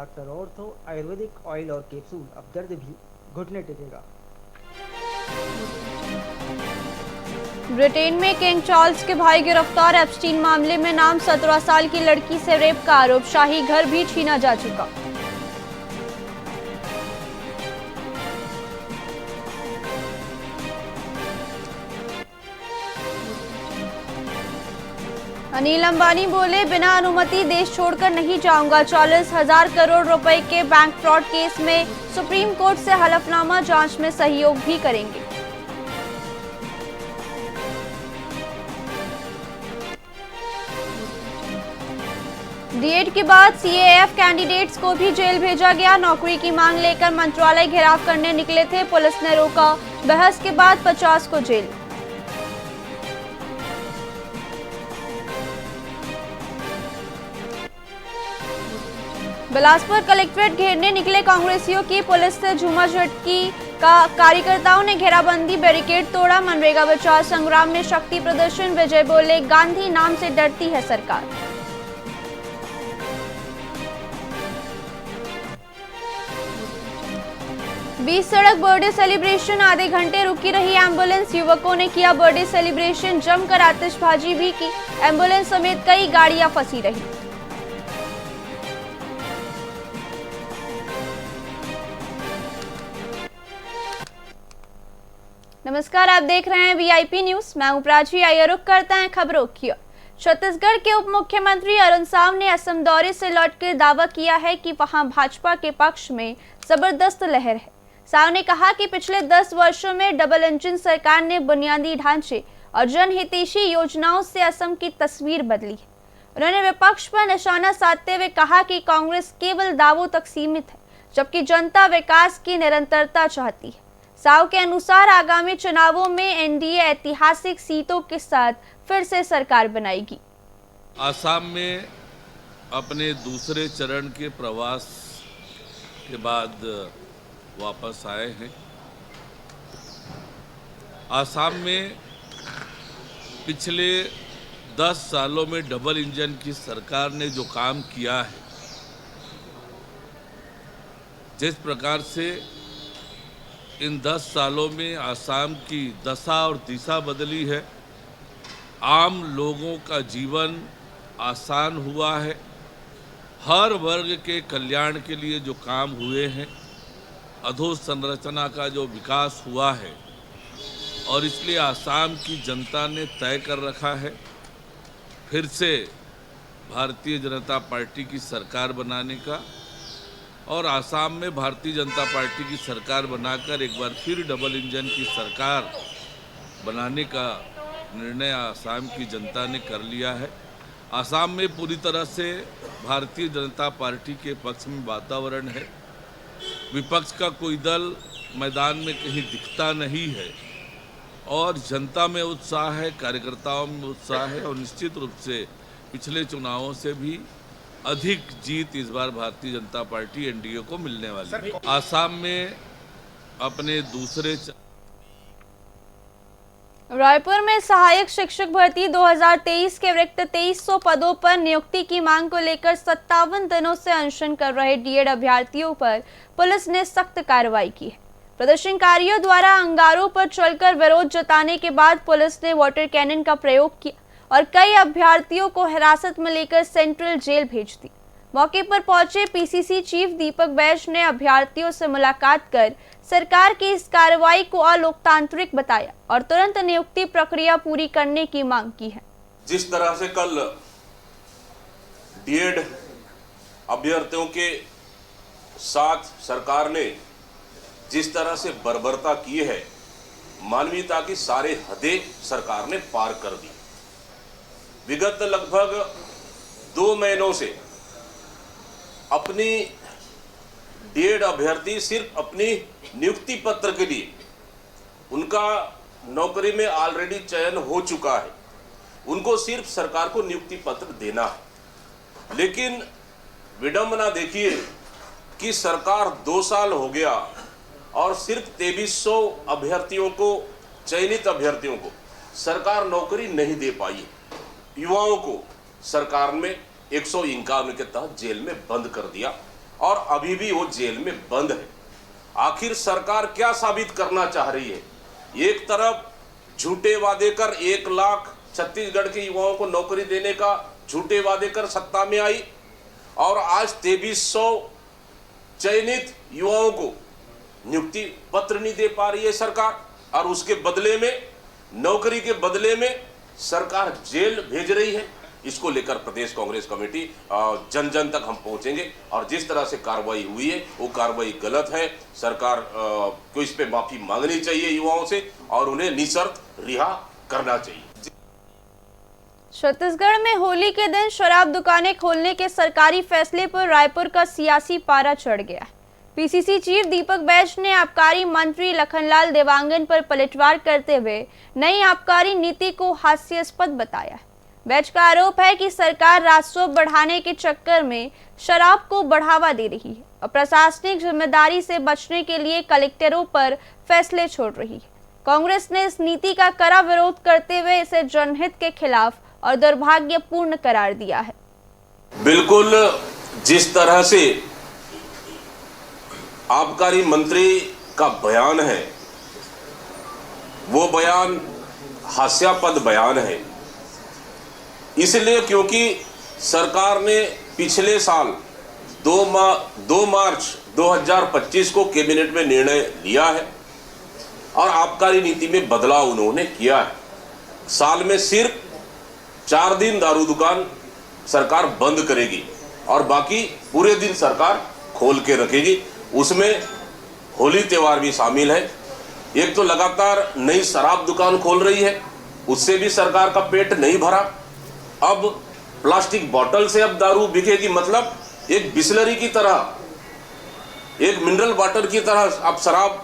Doctor ortho Ayurvedic oil और capsule, अब दर्द भी घुटने टेकेगा। ब्रिटेन में किंग चार्ल्स के भाई गिरफ्तार, एप्स्टीन मामले में नाम 17 साल की लड़की से रेप का आरोप, शाही घर भी छीना जा चुका। अनिल अंबानी बोले, बिना अनुमति देश छोड़कर नहीं जाऊंगा। 40,000 करोड़ रुपए के बैंक फ्रॉड केस में सुप्रीम कोर्ट से हलफनामा, जांच में सहयोग भी करेंगे। डीएड के बाद सीएएफ कैंडिडेट्स को भी जेल भेजा गया। नौकरी की मांग लेकर मंत्रालय घेराव करने निकले थे, पुलिस ने रोका। बहस के बाद 50 को जेल। बिलासपुर कलेक्ट्रेट घेरने निकले कांग्रेसियों की पुलिस से झूमाझटकी का कार्यकर्ताओं ने घेराबंदी, बैरिकेड तोड़ा। मनरेगा बचाव संग्राम में शक्ति प्रदर्शन, विजय बोले, गांधी नाम से डरती है सरकार। बीच सड़क बर्थडे सेलिब्रेशन, आधे घंटे रुकी रही एम्बुलेंस। युवकों ने किया बर्थडे सेलिब्रेशन, जमकर आतिशबाजी भी की। एम्बुलेंस समेत कई गाड़ियां फंसी रही। नमस्कार, आप देख रहे हैं वीआईपी न्यूज। मैं हूं प्राची। आइए रुक करते हैं खबरों की ओर। छत्तीसगढ़ के उप मुख्यमंत्री अरुण साव ने असम दौरे से लौटकर दावा किया है कि वहां भाजपा के पक्ष में जबरदस्त लहर है। साव ने कहा कि पिछले 10 वर्षों में डबल इंजन सरकार ने बुनियादी ढांचे और जनहितैषी योजनाओं से असम की तस्वीर बदली है। उन्होंने विपक्ष पर निशाना साधते हुए कहा कि कांग्रेस केवल दावों तक सीमित है, जबकि जनता विकास की निरंतरता चाहती है। साव के अनुसार आगामी चुनावों में एनडीए ऐतिहासिक सीटों के साथ फिर से सरकार बनाएगी। आसाम में अपने दूसरे चरण के प्रवास के बाद वापस आए हैं। आसाम में पिछले 10 सालों में डबल इंजन की सरकार ने जो काम किया है, जिस प्रकार से इन 10 सालों में आसाम की दशा और दिशा बदली है, आम लोगों का जीवन आसान हुआ है, हर वर्ग के कल्याण के लिए जो काम हुए हैं, अधोसंरचना का जो विकास हुआ है, और इसलिए आसाम की जनता ने तय कर रखा है फिर से भारतीय जनता पार्टी की सरकार बनाने का, और आसाम में भारतीय जनता पार्टी की सरकार बनाकर एक बार फिर डबल इंजन की सरकार बनाने का निर्णय आसाम की जनता ने कर लिया है। आसाम में पूरी तरह से भारतीय जनता पार्टी के पक्ष में वातावरण है। विपक्ष का कोई दल मैदान में कहीं दिखता नहीं है, और जनता में उत्साह है, कार्यकर्ताओं में उत्साह है, और निश्चित रूप से पिछले चुनावों से भी अधिक जीत इस बार भारतीय जनता पार्टी एनडीए को मिलने वाली है। आसाम में अपने दूसरे रायपुर में सहायक शिक्षक भर्ती 2023 के रिक्त 2300 पदों पर नियुक्ति की मांग को लेकर 57 दिनों से अनशन कर रहे डीएड अभ्यर्थियों पर पुलिस ने सख्त कार्रवाई की है। प्रदर्शनकारियों द्वारा अंगारों पर चलकर विरोध जताने के बाद पुलिस ने वाटर कैनन का प्रयोग किया और कई अभ्यर्थियों को हिरासत में लेकर सेंट्रल जेल भेज दी। मौके पर पहुंचे पीसीसी चीफ दीपक बैज ने अभ्यर्थियों से मुलाकात कर सरकार की इस कार्रवाई को अलोकतांत्रिक बताया और तुरंत नियुक्ति प्रक्रिया पूरी करने की मांग की है। जिस तरह से कल डीएड अभ्यर्थियों के साथ सरकार ने जिस तरह से बर्बरता की है, मानवीयता की सारे हदें सरकार ने पार कर दी। विगत लगभग 2 महीनों से अपनी डीएड अभ्यर्थी सिर्फ अपनी नियुक्ति पत्र के लिए, उनका नौकरी में ऑलरेडी चयन हो चुका है, उनको सिर्फ सरकार को नियुक्ति पत्र देना है। लेकिन विडंबना देखिए कि सरकार 2 साल हो गया और सिर्फ 2300 अभ्यर्थियों को, चयनित अभ्यर्थियों को सरकार नौकरी नहीं दे पाई। युवाओं को सरकार में 151 के तहत जेल में बंद कर दिया और अभी भी वो जेल में बंद है। आखिर सरकार क्या साबित करना चाह रही है? एक तरफ झूठे वादे कर 1 लाख छत्तीसगढ़ के युवाओं को नौकरी देने का झूठे वादे कर सत्ता में आई और आज 2300 चयनित युवाओं को नियुक्ति पत्र नहीं दे पा रही है सरकार, और उसके बदले में, नौकरी के बदले में सरकार जेल भेज रही है। इसको लेकर प्रदेश कांग्रेस कमेटी जन जन तक हम पहुंचेंगे और जिस तरह से कार्रवाई हुई है वो कार्रवाई गलत है। सरकार को इस पे माफी मांगनी चाहिए युवाओं से और उन्हें निशर्त रिहा करना चाहिए। छत्तीसगढ़ में होली के दिन शराब दुकानें खोलने के सरकारी फैसले पर रायपुर का सियासी पारा चढ़ गया। पीसीसी चीफ दीपक बैज ने आबकारी मंत्री लखनलाल देवांगन पर पलटवार करते हुए नई आबकारी नीति को हास्यास्पद बताया। बैज का आरोप है कि सरकार राजस्व बढ़ाने के चक्कर में शराब को बढ़ावा दे रही है और प्रशासनिक जिम्मेदारी से बचने के लिए कलेक्टरों पर फैसले छोड़ रही है। कांग्रेस ने इस नीति का कड़ा विरोध करते हुए इसे जनहित के खिलाफ और दुर्भाग्यपूर्ण करार दिया है। बिल्कुल जिस तरह से आबकारी मंत्री का बयान है वो बयान हास्यास्पद बयान है, इसलिए क्योंकि सरकार ने पिछले साल 2 मार्च 2025 को कैबिनेट में निर्णय लिया है और आबकारी नीति में बदलाव उन्होंने किया है। साल में सिर्फ 4 दिन दारू दुकान सरकार बंद करेगी और बाकी पूरे दिन सरकार खोल के रखेगी। उसमें होली त्योहार भी शामिल है। एक तो लगातार नई शराब दुकान खोल रही है, उससे भी सरकार का पेट नहीं भरा। अब प्लास्टिक बोतल से अब दारू बिकेगी, मतलब एक बिस्लरी की तरह, एक मिनरल वाटर की तरह अब शराब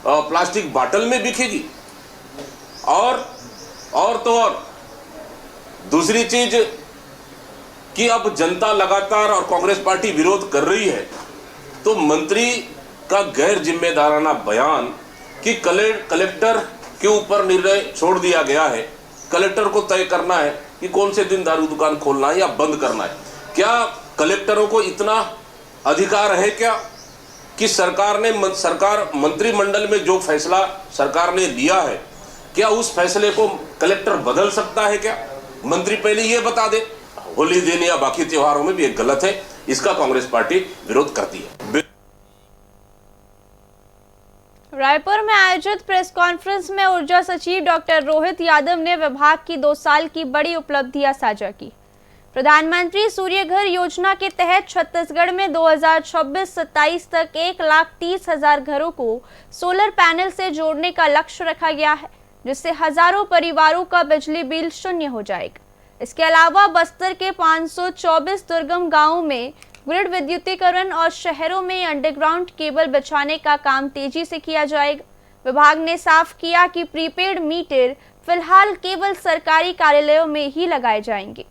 प्लास्टिक बोतल में बिकेगी। और तो और दूसरी चीज कि अब जनता लगातार और कांग्रेस पार्टी विरोध कर रही है, तो मंत्री का गैर जिम्मेदाराना बयान कि कलेक्टर के ऊपर निर्णय छोड़ दिया गया है, कलेक्टर को तय करना है कि कौन से दिन दारू दुकान खोलना है या बंद करना है। क्या कलेक्टरों को इतना अधिकार है क्या कि सरकार मंत्रिमंडल में जो फैसला सरकार ने लिया है, क्या उस फैसले को कलेक्टर बदल सकता है क्या? मंत्री पहले ये बता दे। होली दिन या बाकी त्योहारों में भी एक गलत है, इसका कांग्रेस पार्टी विरोध करती है। रायपुर में आयोजित प्रेस कॉन्फ्रेंस में ऊर्जा सचिव डॉक्टर रोहित यादव ने विभाग की 2 साल की बड़ी उपलब्धियां साझा की। प्रधानमंत्री सूर्य घर योजना के तहत छत्तीसगढ़ में 2026-27 तक 1,30,000 घरों को सोलर पैनल से जोड़ने का लक्ष्य रखा गया है, जिससे हजारों परिवारों का बिजली बिल शून्य हो जाएगा। इसके अलावा बस्तर के 524 दुर्गम गांवों में ग्रिड विद्युतीकरण और शहरों में अंडरग्राउंड केबल बिछाने का काम तेजी से किया जाएगा। विभाग ने साफ किया कि प्रीपेड मीटर फिलहाल केवल सरकारी कार्यालयों में ही लगाए जाएंगे।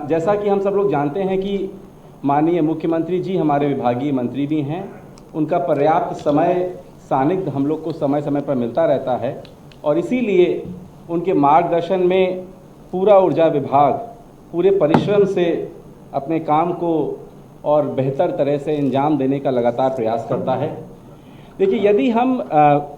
जैसा कि हम सब लोग जानते हैं कि माननीय मुख्यमंत्री जी हमारे विभागीय मंत्री भी हैं, उनका पर्याप्त समय सानिध्य हम लोग को समय समय पर मिलता रहता है और इसीलिए उनके मार्गदर्शन में पूरा ऊर्जा विभाग पूरे परिश्रम से अपने काम को और बेहतर तरह से अंजाम देने का लगातार प्रयास करता है। देखिए, यदि हम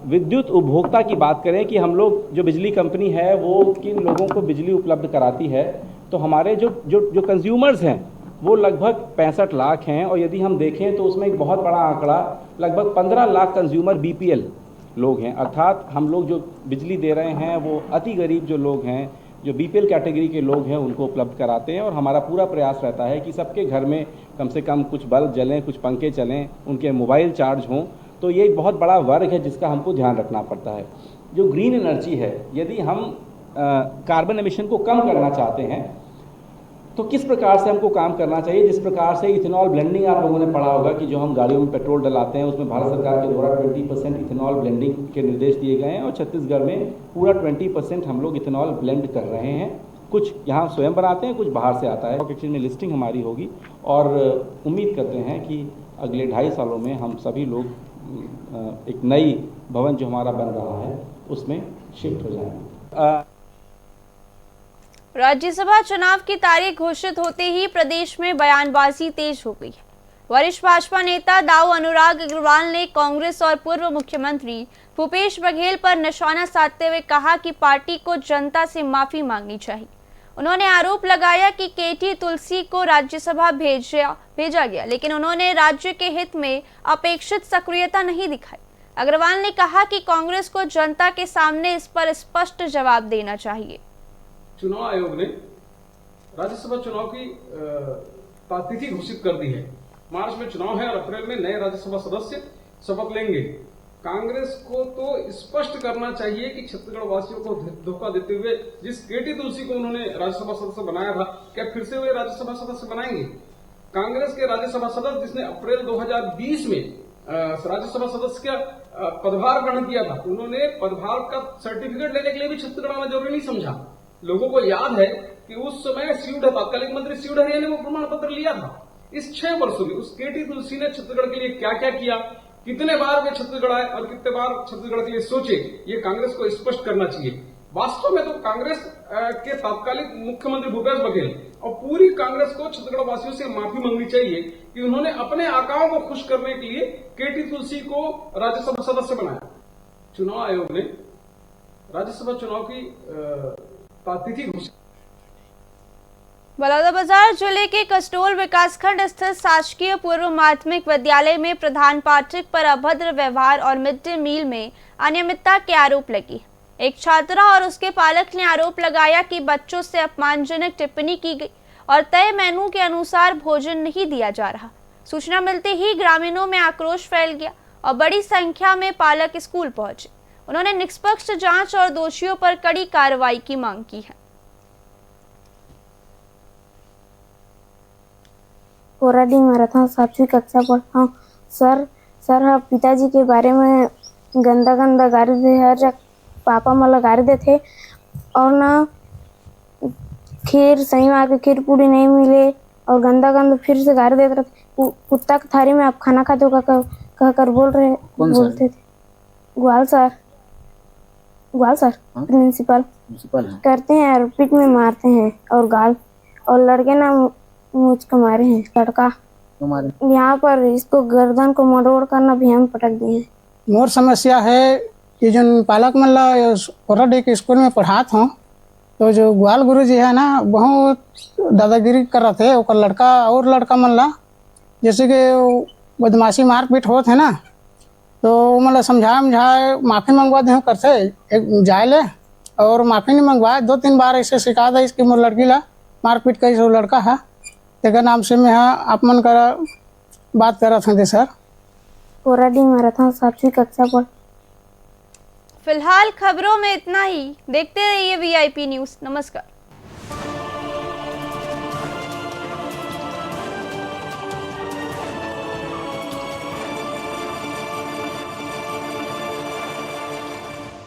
विद्युत उपभोक्ता की बात करें कि हम लोग जो बिजली कंपनी है वो किन लोगों को बिजली उपलब्ध कराती है, तो हमारे जो कंज्यूमर्स हैं वो लगभग 65 लाख हैं और यदि हम देखें तो उसमें एक बहुत बड़ा आंकड़ा लगभग 15 लाख कंज्यूमर बीपीएल लोग हैं। अर्थात हम लोग जो बिजली दे रहे हैं वो अति गरीब जो लोग हैं, जो बीपीएल कैटेगरी के लोग हैं, उनको उपलब्ध कराते हैं और हमारा पूरा प्रयास रहता है कि सबके घर में कम से कम कुछ बल्ब जलें, कुछ पंखे चलें, उनके मोबाइल चार्ज हों। तो ये एक बहुत बड़ा वर्ग है जिसका हमको ध्यान रखना पड़ता है। जो ग्रीन एनर्जी है, यदि हम कार्बन एमिशन को कम करना चाहते हैं तो किस प्रकार से हमको काम करना चाहिए, जिस प्रकार से इथेनॉल ब्लेंडिंग आप लोगों ने पढ़ा होगा कि जो हम गाड़ियों में पेट्रोल डलाते हैं उसमें भारत सरकार के द्वारा 20% इथेनॉल ब्लेंडिंग के निर्देश दिए गए हैं और छत्तीसगढ़ में पूरा 20% हम लोग इथेनॉल ब्लेंड कर रहे हैं। कुछ यहाँ स्वयं बनाते हैं, कुछ बाहर से आता है। स्टॉक एक्सचेंज में लिस्टिंग हमारी होगी और उम्मीद करते हैं कि अगले 2.5 सालों में हम सभी लोग एक नई भवन जो हमारा बन रहा है उसमें शिफ्ट हो जाएंगे। राज्यसभा चुनाव की तारीख घोषित होते ही प्रदेश में बयानबाजी तेज हो गई है। वरिष्ठ भाजपा नेता दाऊ अनुराग अग्रवाल ने कांग्रेस और पूर्व मुख्यमंत्री भूपेश बघेल पर निशाना साधते हुए कहा कि पार्टी को जनता से माफी मांगनी चाहिए। उन्होंने आरोप लगाया कि केटी तुलसी को राज्यसभा भेजा गया, लेकिन उन्होंने राज्य के हित में अपेक्षित सक्रियता नहीं दिखाई। अग्रवाल ने कहा कि कांग्रेस को जनता के सामने इस पर स्पष्ट जवाब देना चाहिए। चुनाव आयोग ने राज्यसभा चुनाव की तिथि घोषित कर दी है। मार्च में चुनाव है और अप्रैल में नए राज्यसभा सदस्य शपथ लेंगे। कांग्रेस को तो स्पष्ट करना चाहिए कि छत्तीसगढ़ वासियों को धोखा देते हुए जिस केटी तुलसी को उन्होंने राज्यसभा सदस्य बनाया था, क्या फिर से वे राज्यसभा सदस्य बनाएंगे? कांग्रेस के राज्यसभा सदस्य जिसने अप्रैल 2020 में राज्यसभा सदस्य का पदभार ग्रहण किया था, उन्होंने पदभार का सर्टिफिकेट लेने के लिए भी छत्तीसगढ़ आना जरूरी नहीं समझा। लोगों को याद है कि उस समय तत्कालीन मंत्री शिव डहरिया ने वो प्रमाण पत्र लिया था। इस 6 वर्षों में उस केटी तुलसी ने छत्तीसगढ़ के लिए क्या क्या किया, कितने बार वे छत्तीसगढ़ आए और कितने बार छत्तीसगढ़ के लिए सोचे, ये कांग्रेस को स्पष्ट करना चाहिए। वास्तव में तो कांग्रेस के तत्कालीन मुख्यमंत्री भूपेश बघेल और पूरी कांग्रेस को छत्तीसगढ़ वासियों से माफी मांगनी चाहिए कि उन्होंने अपने आकाओं को खुश करने के लिए केटी तुलसी को राज्यसभा सदस्य बनाया। चुनाव आयोग ने राज्यसभा चुनाव की तिथि घोषित। बलौदाबाजार जिले के कसडोल विकासखंड स्थित शासकीय पूर्व माध्यमिक विद्यालय में प्रधान पाठक पर अभद्र व्यवहार और मिड डे मील में अनियमितता के आरोप लगी। एक छात्रा और उसके पालक ने आरोप लगाया कि बच्चों से अपमानजनक टिप्पणी की गई और तय मेनू के अनुसार भोजन नहीं दिया जा रहा। सूचना मिलते ही ग्रामीणों में आक्रोश फैल गया और बड़ी संख्या में पालक स्कूल पहुंचे। उन्होंने निष्पक्ष जांच और दोषियों पर कड़ी कार्रवाई की मांग की है। कोराडी में रहता हूँ, 7वीं कक्षा पढ़ता हूँ। सर पिताजी के बारे में गंदा गाली दे, हर जगह पापा मला गाली देते और ना खीर सही मार के खीर पूरी नहीं मिले और गंदा फिर से गाली देते रहते। कुत्ता की थाली में आप खाना खाते हो कहकर बोलते थे। ग्वाल सर प्रिंसिपल करते हैं और पीठ में मारते हैं और गाल और लड़के ना मुझको मारे हैं। लड़का यहाँ पर इसको गर्दन को मरोड़ करना भी हम पटक दिए हैं। मोर समस्या है कि जो पालक मन ला कोराडी के स्कूल में पढ़ात हूँ, तो जो ग्वाल गुरु जी है ना, बहुत दादागिरी कर रहे थे। और लड़का और लड़का मन ला जैसे कि बदमाशी मारपीट होत है ना, तो मतलब समझाए माफ़ी मंगवा दे करते एक जाए ले और माफ़ी नहीं मंगवाए। 2-3 बार ऐसे शिकायत है इसकी मोर लड़की ला मारपीट करी। वो लड़का है तेरा नाम से मैं आप मन कर बात कर रहा था सर। कोराडी में रहता हूँ, 7वीं कक्षा पढ़। फिलहाल खबरों में इतना ही। देखते रहिए VIP न्यूज़। नमस्कार।